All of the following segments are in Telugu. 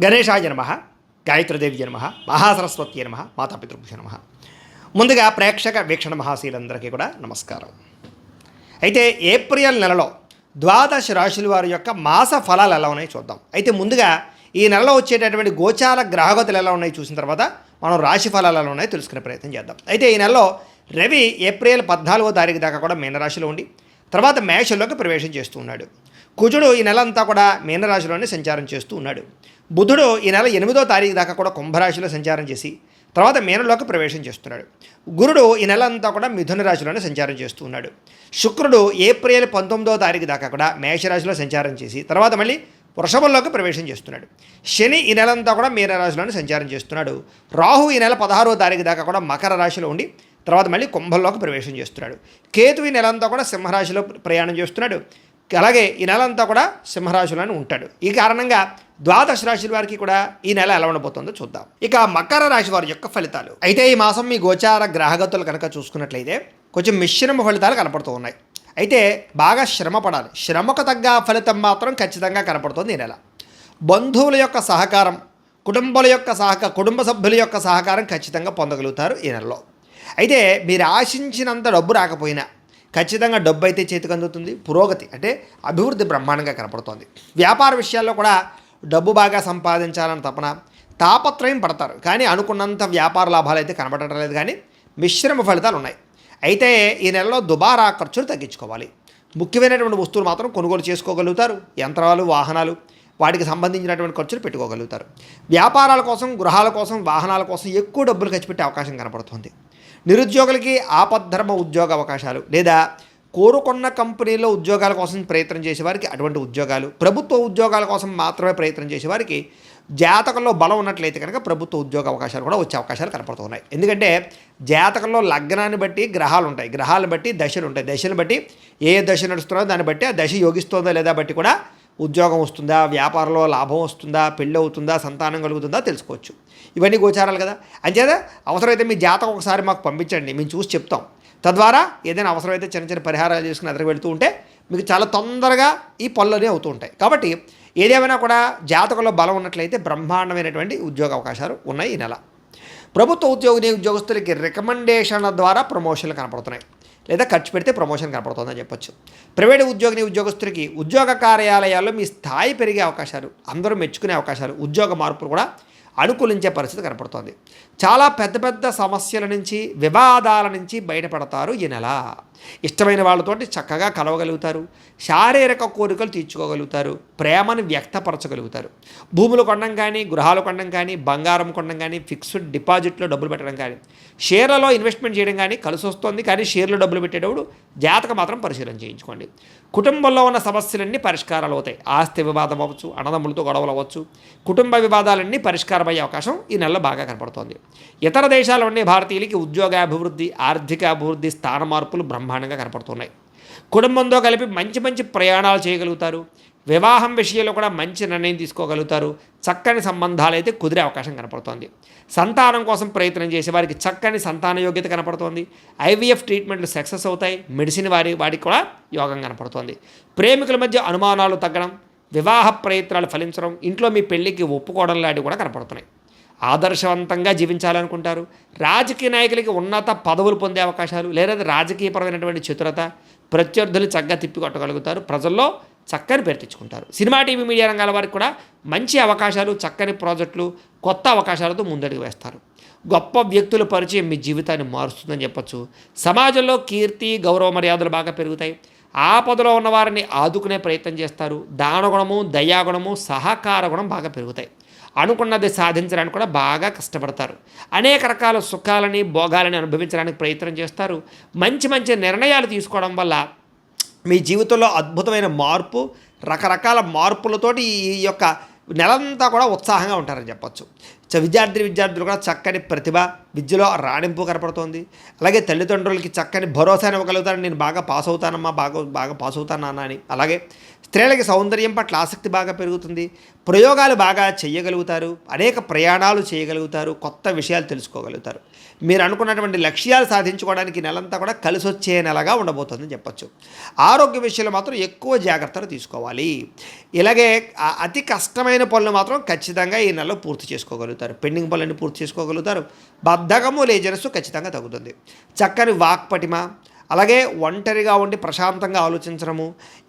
గణేశాయ నమః, గాయత్రీదేవి నమః, మహాసరస్వతి నమః, మాతాపితృభ్యో నమః. ముందుగా ప్రేక్షక వీక్షణ మహాశీలందరికీ కూడా నమస్కారం. అయితే ఏప్రిల్ నెలలో ద్వాదశ రాశుల వారి యొక్క మాస ఫలాలు ఎలా ఉన్నాయో చూద్దాం. అయితే ముందుగా ఈ నెలలో వచ్చేటటువంటి గోచార గ్రహగతులు ఎలా ఉన్నాయో చూసిన తర్వాత మనం రాశి ఫలాలు ఎలా ఉన్నాయో తెలుసుకునే ప్రయత్నం చేద్దాం. అయితే ఈ నెలలో రవి ఏప్రిల్ 14వ తారీఖు దాకా కూడా మీనరాశిలో ఉండి తర్వాత మేషంలోకి ప్రవేశం చేస్తూ ఉన్నాడు. కుజుడు ఈ నెల అంతా కూడా మీనరాశిలోనే సంచారం చేస్తూ ఉన్నాడు. బుధుడు ఈ నెల 8వ తారీఖు దాకా కూడా కుంభరాశిలో సంచారం చేసి తర్వాత మీనంలోకి ప్రవేశం చేస్తున్నాడు. గురుడు ఈ నెల అంతా కూడా మిథున రాశిలోనే సంచారం చేస్తూ ఉన్నాడు. శుక్రుడు ఏప్రిల్ 19వ తారీఖు దాకా కూడా మేషరాశిలో సంచారం చేసి తర్వాత మళ్ళీ వృషభంలోకి ప్రవేశం చేస్తున్నాడు. శని ఈ నెల అంతా కూడా మీనరాశిలోనే సంచారం చేస్తున్నాడు. రాహు ఈ నెల 16వ తారీఖు దాకా కూడా మకర రాశిలో ఉండి తర్వాత మళ్ళీ కుంభంలోకి ప్రవేశం చేస్తున్నాడు. కేతు ఈ నెల అంతా కూడా సింహరాశిలో ప్రయాణం చేస్తున్నాడు. అలాగే ఈ నెల అంతా కూడా సింహరాశిలోనే ఉంటాడు. ఈ కారణంగా ద్వాదశ రాశుల వారికి కూడా ఈ నెల ఎలా ఉండబోతుందో చూద్దాం. ఇక మకర రాశి వారి యొక్క ఫలితాలు. అయితే ఈ మాసం మీ గోచార గ్రహగతులు కనుక చూసుకున్నట్లయితే కొంచెం మిశ్రమ ఫలితాలు కనపడుతూ ఉన్నాయి. అయితే బాగా శ్రమ పడాలి. శ్రమకు తగ్గ ఫలితం మాత్రం ఖచ్చితంగా కనపడుతుంది ఈ నెల. బంధువుల యొక్క సహకారం, కుటుంబ సభ్యుల యొక్క సహకారం ఖచ్చితంగా పొందగలుగుతారు ఈ నెలలో. అయితే మీరు ఆశించినంత డబ్బు రాకపోయినా ఖచ్చితంగా డబ్బు అయితే చేతికి అందుతుంది. పురోగతి అంటే అభివృద్ధి బ్రహ్మాండంగా కనపడుతోంది. వ్యాపార విషయాల్లో కూడా డబ్బు బాగా సంపాదించాలని తాపత్రయం పడతారు. కానీ అనుకున్నంత వ్యాపార లాభాలు అయితే కనబడటం లేదు. కానీ మిశ్రమ ఫలితాలు ఉన్నాయి. అయితే ఈ నెలలో దుబారా ఖర్చులు తగ్గించుకోవాలి. ముఖ్యమైనటువంటి వస్తువులు మాత్రం కొనుగోలు చేసుకోగలుగుతారు. యంత్రాలు, వాహనాలు వాటికి సంబంధించినటువంటి ఖర్చులు పెట్టుకోగలుగుతారు. వ్యాపారాల కోసం, గృహాల కోసం, వాహనాల కోసం ఎక్కువ డబ్బులు ఖర్చు పెట్టే అవకాశం కనపడుతుంది. నిరుద్యోగులకి ఆపద్ధర్మ ఉద్యోగ అవకాశాలు లేదా కోరుకున్న కంపెనీలో ఉద్యోగాల కోసం ప్రయత్నం చేసేవారికి అటువంటి ఉద్యోగాలు, ప్రభుత్వ ఉద్యోగాల కోసం మాత్రమే ప్రయత్నం చేసేవారికి జాతకంలో బలం ఉన్నట్లయితే కనుక ప్రభుత్వ ఉద్యోగ అవకాశాలు కూడా వచ్చే అవకాశాలు కనపడుతున్నాయి. ఎందుకంటే జాతకంలో లగ్నాన్ని బట్టి గ్రహాలు ఉంటాయి, గ్రహాలను బట్టి దశలు ఉంటాయి, దశను బట్టి ఏ దశ నడుస్తుందో దాన్ని బట్టి ఆ దశ యోగిస్తుందో లేదా బట్టి కూడా ఉద్యోగం వస్తుందా, వ్యాపారంలో లాభం వస్తుందా, పెళ్ళి అవుతుందా, సంతానం కలుగుతుందా తెలుసుకోవచ్చు. ఇవన్నీ గోచారాలు కదా. అంచేత అవసరమైతే మీ జాతకం ఒకసారి మాకు పంపించండి, మేము చూసి చెప్తాం. తద్వారా ఏదైనా అవసరమైతే చిన్న చిన్న పరిహారాలు చేసుకుని ఎదురు వెళుతూ ఉంటే మీకు చాలా తొందరగా ఈ పనులనే అవుతూ ఉంటాయి. కాబట్టి ఏదేమైనా కూడా జాతకంలో బలం ఉన్నట్లయితే బ్రహ్మాండమైనటువంటి ఉద్యోగ అవకాశాలు ఉన్నాయి ఈ నెల. ప్రభుత్వ ఉద్యోగస్తులకి రికమెండేషన్ల ద్వారా ప్రమోషన్లు కనపడుతున్నాయి లేదా ఖర్చు పెడితే ప్రమోషన్ కనపడుతుందని చెప్పొచ్చు. ప్రైవేట్ ఉద్యోగస్తులకి ఉద్యోగ కార్యాలయాల్లో మీ స్థాయి పెరిగే అవకాశాలు, అందరూ మెచ్చుకునే అవకాశాలు, ఉద్యోగ మార్పులు కూడా అనుకూలించే పరిస్థితి కనపడుతోంది. చాలా పెద్ద పెద్ద సమస్యల నుంచి, వివాదాల నుంచి బయటపడతారు ఈ నెల. ఇష్టమైన వాళ్ళతోటి చక్కగా కలవగలుగుతారు. శారీరక కోరికలు తీర్చుకోగలుగుతారు. ప్రేమను వ్యక్తపరచగలుగుతారు. భూములు కొనడం కానీ, గృహాలు కొనడం కానీ, బంగారం కొనడం కానీ, ఫిక్స్డ్ డిపాజిట్లో డబ్బులు పెట్టడం కానీ, షేర్లలో ఇన్వెస్ట్మెంట్ చేయడం కానీ కలిసి వస్తుంది. కానీ షేర్లో డబ్బులు పెట్టేటప్పుడు జాతకం మాత్రం పరిశీలన చేయించుకోండి. కుటుంబంలో ఉన్న సమస్యలన్నీ పరిష్కారాలు అవుతాయి. ఆస్తి వివాదం అవ్వచ్చు, అన్నదమ్ములతో గొడవలు అవ్వచ్చు, కుటుంబ వివాదాలన్నీ పరిష్కారమయ్యే అవకాశం ఈ నెలలో బాగా కనపడుతోంది. ఇతర దేశాల్లో ఉండే భారతీయులకి ఉద్యోగాభివృద్ధి, ఆర్థిక అభివృద్ధి, స్థాన మార్పులు బ్రహ్మాండంగా కనపడుతున్నాయి. కుటుంబంతో కలిపి మంచి మంచి ప్రయాణాలు చేయగలుగుతారు. వివాహం విషయంలో కూడా మంచి నిర్ణయం తీసుకోగలుగుతారు. చక్కని సంబంధాలు అయితే కుదిరే అవకాశం కనపడుతోంది. సంతానం కోసం ప్రయత్నం చేసే వారికి చక్కని సంతాన యోగ్యత కనపడుతోంది. ఐవీఎఫ్ ట్రీట్మెంట్లు సక్సెస్ అవుతాయి. మెడిసిన్ వాడికి కూడా యోగం కనపడుతోంది. ప్రేమికుల మధ్య అనుమానాలు తగ్గడం, వివాహ ప్రయత్నాలు ఫలించడం, ఇంట్లో మీ పెళ్లికి ఒప్పుకోవడం లాంటివి కూడా కనపడుతున్నాయి. ఆదర్శవంతంగా జీవించాలనుకుంటారు. రాజకీయ నాయకులకి ఉన్నత పదవులు పొందే అవకాశాలు లేదా రాజకీయపరమైనటువంటి చతురత, ప్రత్యర్థులు చక్కగా తిప్పికొట్టగలుగుతారు. ప్రజల్లో చక్కని పేరు తెచ్చుకుంటారు. సినిమా, టీవీ, మీడియా రంగాల వారికి కూడా మంచి అవకాశాలు, చక్కని ప్రాజెక్టులు, కొత్త అవకాశాలతో ముందడుగు వేస్తారు. గొప్ప వ్యక్తుల పరిచయం మీ జీవితాన్ని మారుస్తుందని చెప్పచ్చు. సమాజంలో కీర్తి, గౌరవ మర్యాదలు బాగా పెరుగుతాయి. ఆపదలో ఉన్న వారిని ఆదుకునే ప్రయత్నం చేస్తారు. దానగుణము, దయాగుణము, సహకార గుణం బాగా పెరుగుతాయి. అనుకున్నది సాధించడానికి కూడా బాగా కష్టపడతారు. అనేక రకాల సుఖాలని, భోగాలని అనుభవించడానికి ప్రయత్నం చేస్తారు. మంచి మంచి నిర్ణయాలు తీసుకోవడం వల్ల మీ జీవితంలో అద్భుతమైన మార్పు, రకరకాల మార్పులతోటి ఈ యొక్క నెలంతా కూడా ఉత్సాహంగా ఉంటారని చెప్పచ్చు. విద్యార్థులు కూడా చక్కని ప్రతిభ, విద్యలో రాణింపు కనపడుతోంది. అలాగే తల్లిదండ్రులకి చక్కని భరోసా ఇవ్వగలుగుతారు. నేను బాగా పాస్ అవుతానమ్మా, బాగా పాస్ అవుతాను నాన్న అని. అలాగే స్త్రీలకి సౌందర్యం పట్ల ఆసక్తి బాగా పెరుగుతుంది, ప్రయోగాలు బాగా చేయగలుగుతారు, అనేక ప్రయాణాలు చేయగలుగుతారు, కొత్త విషయాలు తెలుసుకోగలుగుతారు. మీరు అనుకున్నటువంటి లక్ష్యాలు సాధించుకోవడానికి నెలంతా కూడా కలిసి వచ్చే నెలగా ఉండబోతుందని చెప్పచ్చు. ఆరోగ్య విషయంలో మాత్రం ఎక్కువ జాగ్రత్తలు తీసుకోవాలి. ఇలాగే అతి కష్టమైన పనులు మాత్రం ఖచ్చితంగా ఈ నెలలో పూర్తి చేసుకోగలుగుతారు. పెండింగ్ పనులన్నీ పూర్తి చేసుకోగలుగుతారు. బద్ధకము లేజరస్సు ఖచ్చితంగా తగ్గుతుంది. చక్కని వాక్పటిమ, అలాగే ఒంటరిగా ఉండి ప్రశాంతంగా ఆలోచించడము,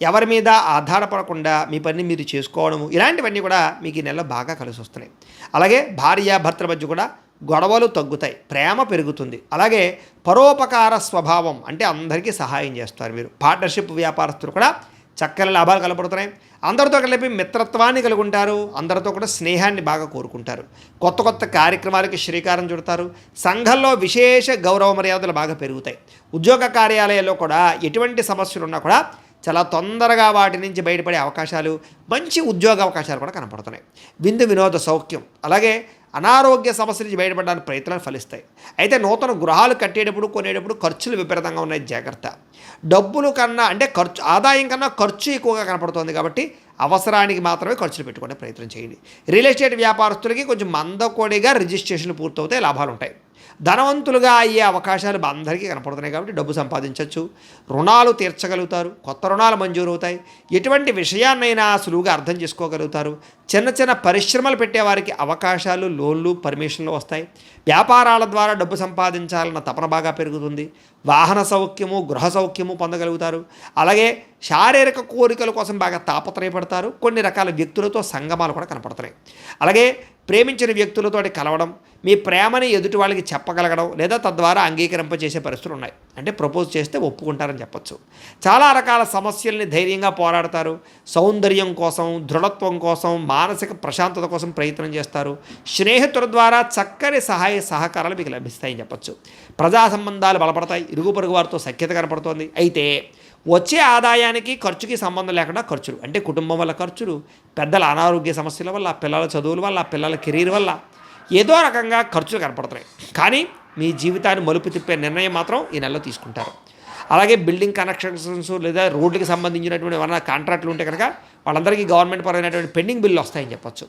ఎవరి మీద ఆధారపడకుండా మీ పని మీరు చేసుకోవడము, ఇలాంటివన్నీ కూడా మీకు ఈ నెలలో బాగా కలిసి వస్తున్నాయి. అలాగే భార్యాభర్తల మధ్య కూడా గొడవలు తగ్గుతాయి, ప్రేమ పెరుగుతుంది. అలాగే పరోపకార స్వభావం, అంటే అందరికీ సహాయం చేస్తారు మీరు. పార్ట్నర్షిప్ వ్యాపారస్తులు కూడా చక్కని లాభాలు కనపడుతున్నాయి. అందరితో కలిపి మిత్రత్వాన్ని కలిగి ఉంటారు. అందరితో కూడా స్నేహాన్ని బాగా కోరుకుంటారు. కొత్త కొత్త కార్యక్రమాలకి శ్రీకారం చుడతారు. సంఘంలో విశేష గౌరవ మర్యాదలు బాగా పెరుగుతాయి. ఉద్యోగ కార్యాలయాల్లో కూడా ఎటువంటి సమస్యలు ఉన్నా కూడా చాలా తొందరగా వాటి నుంచి బయటపడే అవకాశాలు, మంచి ఉద్యోగ అవకాశాలు కూడా కనపడుతున్నాయి. విందు వినోద సౌఖ్యం, అలాగే అనారోగ్య సమస్య నుంచి బయటపడడానికి ప్రయత్నాలు ఫలిస్తాయి. అయితే నూతన గృహాలు కట్టేటప్పుడు కొనేటప్పుడు ఖర్చులు విపరీతంగా ఉన్నాయి, జాగ్రత్త. డబ్బులు కన్నా అంటే ఆదాయం కన్నా ఖర్చు ఎక్కువగా కనపడుతుంది కాబట్టి అవసరానికి మాత్రమే ఖర్చులు పెట్టుకునే ప్రయత్నం చేయండి. రియల్ ఎస్టేట్ వ్యాపారస్తులకి కొంచెం మందకొడిగా రిజిస్ట్రేషన్లు పూర్తవుతాయి, లాభాలు ఉంటాయి. ధనవంతులుగా అయ్యే అవకాశాలు అందరికీ కనపడుతున్నాయి కాబట్టి డబ్బు సంపాదించవచ్చు. రుణాలు తీర్చగలుగుతారు, కొత్త రుణాలు మంజూరు అవుతాయి. ఎటువంటి విషయాన్నైనా సులువుగా అర్థం చేసుకోగలుగుతారు. చిన్న చిన్న పరిశ్రమలు పెట్టేవారికి అవకాశాలు, లోన్లు, పర్మిషన్లు వస్తాయి. వ్యాపారాల ద్వారా డబ్బు సంపాదించాలన్న తపన బాగా పెరుగుతుంది. వాహన సౌఖ్యము, గృహ సౌఖ్యము పొందగలుగుతారు. అలాగే శారీరక కోరికల కోసం బాగా తాపత్రయపడతారు. కొన్ని రకాల వ్యక్తులతో సంగమాలు కూడా కనపడుతున్నాయి. అలాగే ప్రేమించిన వ్యక్తులతోటి కలవడం, మీ ప్రేమని ఎదుటి వాళ్ళకి చెప్పగలగడం, లేదా తద్వారా అంగీకరింపజేసే పరిస్థితులు ఉన్నాయి. అంటే ప్రపోజ్ చేస్తే ఒప్పుకుంటారని చెప్పచ్చు. చాలా రకాల సమస్యల్ని ధైర్యంగా పోరాడతారు. సౌందర్యం కోసం, దృఢత్వం కోసం, మానసిక ప్రశాంతత కోసం ప్రయత్నం చేస్తారు. స్నేహితుల ద్వారా చక్కని సహాయ సహకారాలు మీకు లభిస్తాయని చెప్పచ్చు. ప్రజా సంబంధాలు బలపడతాయి. ఇరుగు పొరుగు వారితో సఖ్యత కనపడుతోంది. అయితే వచ్చే ఆదాయానికి ఖర్చుకి సంబంధం లేకుండా ఖర్చులు, అంటే కుటుంబం వల్ల ఖర్చులు, పెద్దల అనారోగ్య సమస్యల వల్ల, పిల్లల చదువుల వల్ల, పిల్లల కెరీర్ వల్ల ఏదో రకంగా ఖర్చులు కనపడుతున్నాయి. కానీ మీ జీవితాన్ని మలుపు తిప్పే నిర్ణయం మాత్రం ఈ నెలలో తీసుకుంటారు. అలాగే బిల్డింగ్ కనెక్షన్స్ లేదా రోడ్లకు సంబంధించినటువంటి ఏమైనా కాంట్రాక్టులు ఉంటే కనుక వాళ్ళందరికీ గవర్నమెంట్ పరమైనటువంటి పెండింగ్ బిల్లు వస్తాయని చెప్పచ్చు.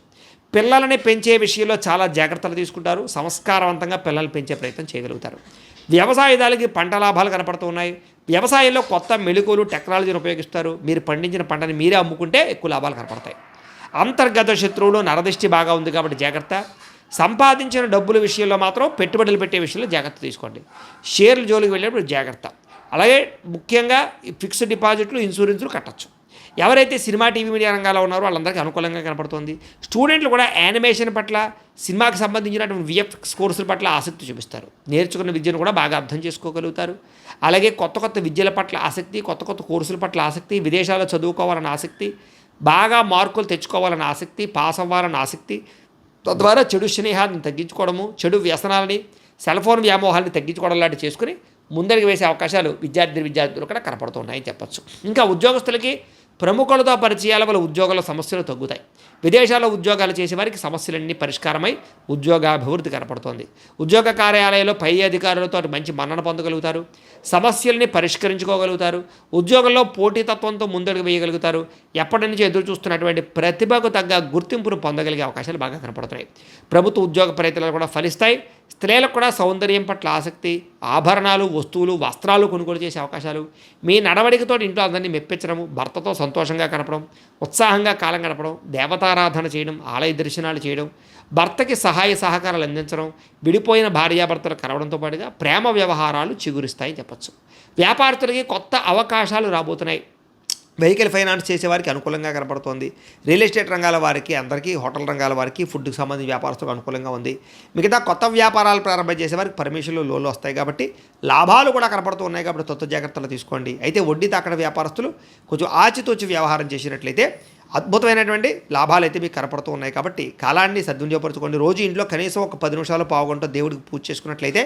పిల్లలని పెంచే విషయంలో చాలా జాగ్రత్తలు తీసుకుంటారు. సంస్కారవంతంగా పిల్లల్ని పెంచే ప్రయత్నం చేయగలుగుతారు. వ్యవసాయదారులకి పంట లాభాలు కనపడుతూ ఉన్నాయి. వ్యవసాయంలో కొత్త మెళుకువలు, టెక్నాలజీని ఉపయోగిస్తారు. మీరు పండించిన పంటని మీరే అమ్ముకుంటే ఎక్కువ లాభాలు కనపడతాయి. అంతర్గత శత్రువులు, నరదిష్టి బాగా ఉంది కాబట్టి జాగ్రత్త. సంపాదించిన డబ్బుల విషయంలో మాత్రం పెట్టుబడులు పెట్టే విషయంలో జాగ్రత్త తీసుకోండి. షేర్ల జోలికి వెళ్ళేప్పుడు జాగ్రత్త. అలాగే ముఖ్యంగా ఫిక్స్డ్ డిపాజిట్లు, ఇన్సూరెన్సులు కట్టచ్చు. ఎవరైతే సినిమా, టీవీ, మీడియా రంగాల్లో ఉన్నారో వాళ్ళందరికీ అనుకూలంగా కనపడుతుంది. స్టూడెంట్లు కూడా యానిమేషన్ పట్ల, సినిమాకి సంబంధించినటువంటి విఎఫ్ఎక్స్ కోర్సుల పట్ల ఆసక్తి చూపిస్తారు. నేర్చుకున్న విద్యను కూడా బాగా అర్థం చేసుకోగలుగుతారు. అలాగే కొత్త కొత్త విద్యల పట్ల ఆసక్తి, కొత్త కొత్త కోర్సుల పట్ల ఆసక్తి, విదేశాల్లో చదువుకోవాలన్న ఆసక్తి, బాగా మార్కులు తెచ్చుకోవాలన్న ఆసక్తి, పాస్ అవ్వాలన్న ఆసక్తి, తద్వారా చెడు స్నేహాన్ని తగ్గించుకోవడము, చెడు వ్యసనాలని, సెల్ ఫోన్ వ్యామోహాన్ని తగ్గించుకోవడం లాంటివి చేసుకుని ముందరికి వేసే అవకాశాలు విద్యార్థులు కూడా కనపడుతున్నాయని చెప్పచ్చు. ఇంకా ఉద్యోగస్తులకి ప్రముఖులతో పరిచయాల వల్ల ఉద్యోగాల సమస్యలు తగ్గుతాయి. విదేశాల్లో ఉద్యోగాలు చేసే వారికి సమస్యలన్నీ పరిష్కారమై ఉద్యోగాభివృద్ధి కనపడుతోంది. ఉద్యోగ కార్యాలయంలో పై అధికారులతో మంచి మన్నన పొందగలుగుతారు. సమస్యల్ని పరిష్కరించుకోగలుగుతారు. ఉద్యోగంలో పోటీతత్వంతో ముందడుగు వేయగలుగుతారు. ఎప్పటి నుంచి ఎదురు చూస్తున్నటువంటి ప్రతిభకు తగ్గ గుర్తింపును పొందగలిగే అవకాశాలు బాగా కనపడుతున్నాయి. ప్రభుత్వ ఉద్యోగ ప్రయత్నాలు కూడా ఫలిస్తాయి. స్త్రీలకు కూడా సౌందర్యం పట్ల ఆసక్తి, ఆభరణాలు, వస్తువులు, వస్త్రాలు కొనుగోలు చేసే అవకాశాలు, మీ నడవడికతో ఇంట్లో అందరినీ మెప్పించడం, భర్తతో సంతోషంగా కనపడం, ఉత్సాహంగా కాలం గడపడం, దేవతారాధన చేయడం, ఆలయ దర్శనాలు చేయడం, భర్తకి సహాయ సహకారాలు అందించడం, విడిపోయిన భార్యాభర్తలు కలవడంతో పాటుగా ప్రేమ వ్యవహారాలు చిగురిస్తాయని చెప్పచ్చు. వ్యాపారస్తులకి కొత్త అవకాశాలు రాబోతున్నాయి. వెహికల్ ఫైనాన్స్ చేసేవారికి అనుకూలంగా కనపడుతోంది. రియల్ ఎస్టేట్ రంగాల వారికి, అందరికీ హోటల్ రంగాల వారికి, ఫుడ్కి సంబంధించిన వ్యాపారస్తులకు అనుకూలంగా ఉంది. మిగతా కొత్త వ్యాపారాలు ప్రారంభం చేసేవారికి పర్మిషన్లు, లోన్లు వస్తాయి కాబట్టి లాభాలు కూడా కనపడుతూ ఉన్నాయి కాబట్టి కొత్త జాగ్రత్తలు తీసుకోండి. అయితే వడ్డీ తాకడ వ్యాపారస్తులు కొంచెం ఆచితూచి వ్యవహారం చేసినట్లయితే అద్భుతమైనటువంటి లాభాలు అయితే మీకు కనపడుతూ ఉన్నాయి కాబట్టి కాలాన్ని సద్వినియోగపరచుకోండి. రోజు ఇంట్లో కనీసం ఒక 10 నిమిషాలు, పావుగంట దేవుడికి పూజ చేసుకున్నట్లయితే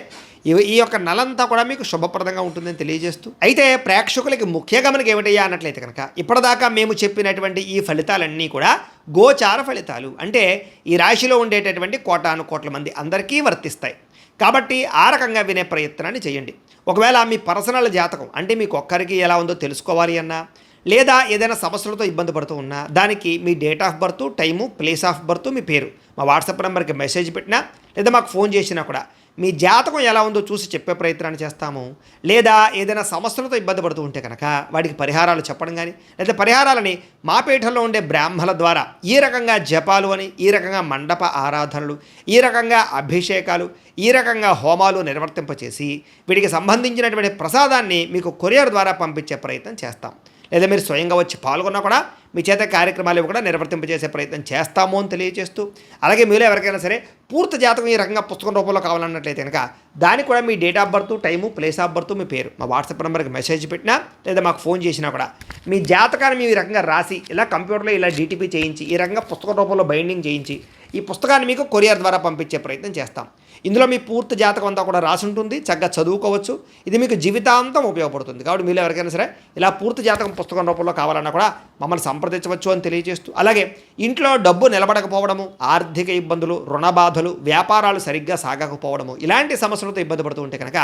ఈ యొక్క నెలంతా కూడా మీకు శుభప్రదంగా ఉంటుందని తెలియజేస్తూ, అయితే ప్రేక్షకులకి ముఖ్య గమనిక ఏమిటయ్యా అన్నట్లయితే కనుక ఇప్పటిదాకా మేము చెప్పినటువంటి ఈ ఫలితాలన్నీ కూడా గోచార ఫలితాలు, అంటే ఈ రాశిలో ఉండేటటువంటి కోటాను కోట్ల మంది అందరికీ వర్తిస్తాయి. కాబట్టి ఆ రకంగా వినే ప్రయత్నాన్ని చేయండి. ఒకవేళ మీ పర్సనల్ జాతకం అంటే మీకు ఒక్కరికి ఎలా ఉందో తెలుసుకోవాలి అన్నా, లేదా ఏదైనా సమస్యలతో ఇబ్బంది పడుతూ ఉన్నా దానికి మీ date of birth, time, place of birth, మీ పేరు మా వాట్సాప్ నెంబర్కి మెసేజ్ పెట్టినా లేదా మాకు ఫోన్ చేసినా కూడా మీ జాతకం ఎలా ఉందో చూసి చెప్పే ప్రయత్నాన్ని చేస్తాము. లేదా ఏదైనా సమస్యలతో ఇబ్బంది పడుతూ ఉంటే కనుక వాటికి పరిహారాలు చెప్పడం కానీ లేదా పరిహారాలని మా పీఠంలో ఉండే బ్రాహ్మణుల ద్వారా ఈ రకంగా జపాలు అని, ఈ రకంగా మండప ఆరాధనలు, ఈ రకంగా అభిషేకాలు, ఈ రకంగా హోమాలు నిర్వర్తింపచేసి వీటికి సంబంధించినటువంటి ప్రసాదాన్ని మీకు కొరియర్ ద్వారా పంపించే ప్రయత్నం చేస్తాం. లేదా మీరు స్వయంగా వచ్చి పాల్గొన్నా కూడా మీ చేత కార్యక్రమాలు కూడా నిర్వర్తింపజేసే ప్రయత్నం చేస్తాము అని తెలియజేస్తూ, అలాగే మీలో ఎవరికైనా సరే పూర్తి జాతకం ఈ రకంగా పుస్తకం రూపంలో కావాలన్నట్లయితే కనుక దానికి కూడా మీ date of birth, time, place of birth, మీ పేరు మా వాట్సాప్ నెంబర్కి మెసేజ్ పెట్టినా లేదా మాకు ఫోన్ చేసినా కూడా మీ జాతకాన్ని మేము ఈ రకంగా రాసి ఇలా కంప్యూటర్లో ఇలా డీటీపీ చేయించి ఈ రకంగా పుస్తకం రూపంలో బైండింగ్ చేయించి ఈ పుస్తకాన్ని మీకు కొరియర్ ద్వారా పంపించే ప్రయత్నం చేస్తాం. ఇందులో మీ పూర్తి జాతకం అంతా కూడా రాసి ఉంటుంది, చక్కగా చదువుకోవచ్చు. ఇది మీకు జీవితాంతం ఉపయోగపడుతుంది. కాబట్టి మీరు ఎవరికైనా సరే ఇలా పూర్తి జాతకం పుస్తకం రూపంలో కావాలన్నా కూడా మమ్మల్ని సంప్రదించవచ్చు అని తెలియజేస్తూ, అలాగే ఇంట్లో డబ్బు నిలబడకపోవడము, ఆర్థిక ఇబ్బందులు, రుణ బాధలు, వ్యాపారాలు సరిగ్గా సాగకపోవడము, ఇలాంటి సమస్యలతో ఇబ్బంది పడుతూ ఉంటే కనుక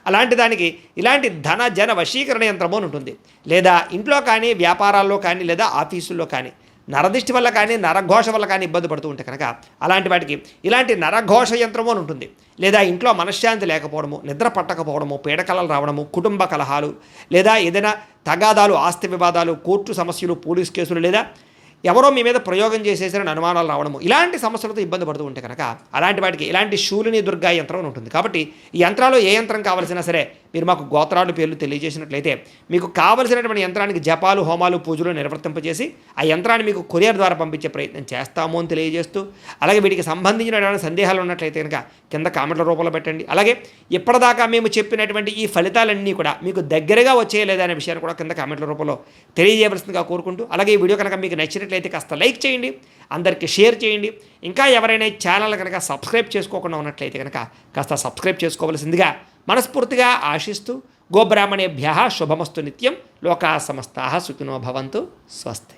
అలాంటి దానికి ఇలాంటి ధన జన వశీకరణ యంత్రము అని ఉంటుంది. లేదా ఇంట్లో కానీ, వ్యాపారాల్లో కానీ, లేదా ఆఫీసుల్లో కానీ నరదిష్టి వల్ల కానీ, నరఘోష వల్ల కానీ ఇబ్బంది పడుతూ ఉంటే కనుక అలాంటి వాటికి ఇలాంటి నరఘోష యంత్రము అని ఉంటుంది. లేదా ఇంట్లో మనశ్శాంతి లేకపోవడము, నిద్ర పట్టకపోవడము, పీడకలలు రావడము, కుటుంబ కలహాలు, లేదా ఏదైనా తగాదాలు, ఆస్తి వివాదాలు, కోర్టు సమస్యలు, పోలీస్ కేసులు, లేదా ఎవరో మీ మీద ప్రయోగం చేసేసిన అనుమానాలు రావడము, ఇలాంటి సమస్యలతో ఇబ్బంది పడుతూ ఉంటే కనుక అలాంటి వాటికి ఇలాంటి శూలిని దుర్గా యంత్రం ఉంటుంది. కాబట్టి ఈ యంత్రాలు ఏ యంత్రం కావాల్సినా సరే మీరు మాకు గోత్రాలు పేర్లు తెలియజేసినట్లయితే మీకు కావలసినటువంటి యంత్రానికి జపాలు, హోమాలు, పూజలు నిర్వర్తింపజేసి ఆ యంత్రాన్ని మీకు కొరియర్ ద్వారా పంపించే ప్రయత్నం చేస్తాము అని తెలియజేస్తూ, అలాగే వీటికి సంబంధించినటువంటి సందేహాలు ఉన్నట్లయితే కనుక కింద కామెంట్ల రూపంలో పెట్టండి. అలాగే ఇప్పటిదాకా మేము చెప్పినటువంటి ఈ ఫలితాలన్నీ కూడా మీకు దగ్గరగా వచ్చేయలేదా అనే విషయాన్ని కూడా కింద కామెంట్ల రూపంలో తెలియజేయవలసిందిగా కోరుకుంటూ, అలాగే ఈ వీడియో కనుక మీకు నచ్చినట్లయితే కాస్త లైక్ చేయండి, అందరికీ షేర్ చేయండి. ఇంకా ఎవరైనా ఛానల్ కనుక సబ్స్క్రైబ్ చేసుకోకుండా ఉన్నట్లయితే కనుక కాస్త సబ్స్క్రైబ్ చేసుకోవలసిందిగా మనస్ఫూర్తిగా ఆశిస్తూ, గోబ్రాహ్మణేభ్యః శుభమస్తు నిత్యం, లోకాః సమస్తాః సుఖినో భవంతు. స్వస్తి.